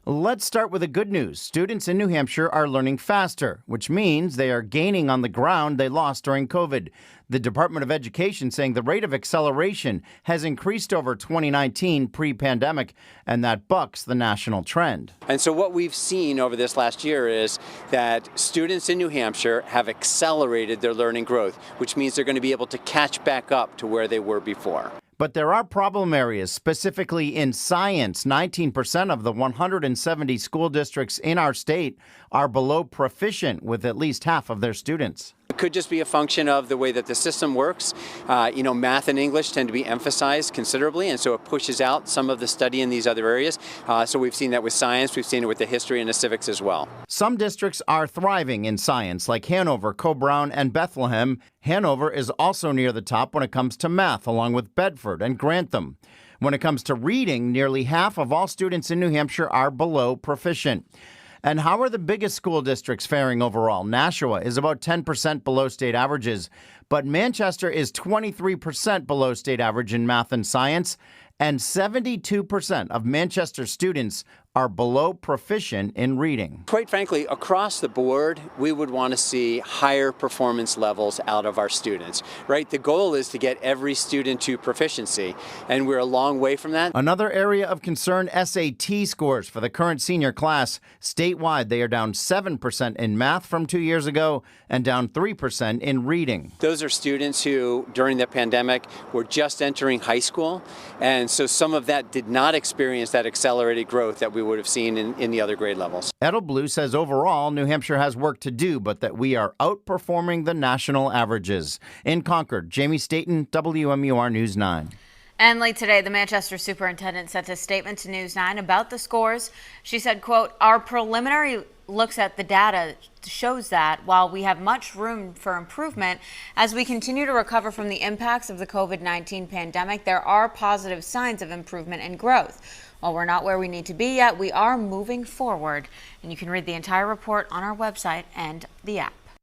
Let's start with the good news. Students in New Hampshire are learning faster, which means they are gaining on the ground they lost during COVID. The Department of Education saying the rate of acceleration has increased over 2019 pre-pandemic, and that bucks the national trend. And so what we've seen over this last year is that students in New Hampshire have accelerated their learning growth, which means they're going to be able to catch back up to where they were before. But there are problem areas, specifically in science. 19% of the 170 school districts in our state are below proficient with at least half of their students. It could just be a function of the way that the system works. Math and English tend to be emphasized considerably, and so it pushes out some of the study in these other areas. So we've seen that with science, we've seen it with the history and the civics as well. Some districts are thriving in science, like Hanover, Coe-Brown, and Bethlehem. Hanover is also near the top when it comes to math, along with Bedford and Grantham. When it comes to reading, nearly half of all students in New Hampshire are below proficient. And how are the biggest school districts faring overall? Nashua is about 10% below state averages, but Manchester is 23% below state average in math and science, and 72% of Manchester students are below proficient in reading. Quite frankly, across the board, we would want to see higher performance levels out of our students, right? The goal is to get every student to proficiency, and we're a long way from that. Another area of concern, SAT scores for the current senior class. Statewide, they are down 7% in math from 2 years ago and down 3% in reading. Those are students who, during the pandemic, were just entering high school, and so some of that did not experience that accelerated growth that we would have seen in the other grade levels. Edelblue says overall, New Hampshire has work to do, but that we are outperforming the national averages. In Concord, Jamie Staten, WMUR News 9. And late today, the Manchester superintendent sent a statement to News 9 about the scores. She said, quote, "Our preliminary looks at the data shows that while we have much room for improvement, as we continue to recover from the impacts of the COVID-19 pandemic, there are positive signs of improvement and growth. While we're not where we need to be yet, we are moving forward." And you can read the entire report on our website and the app.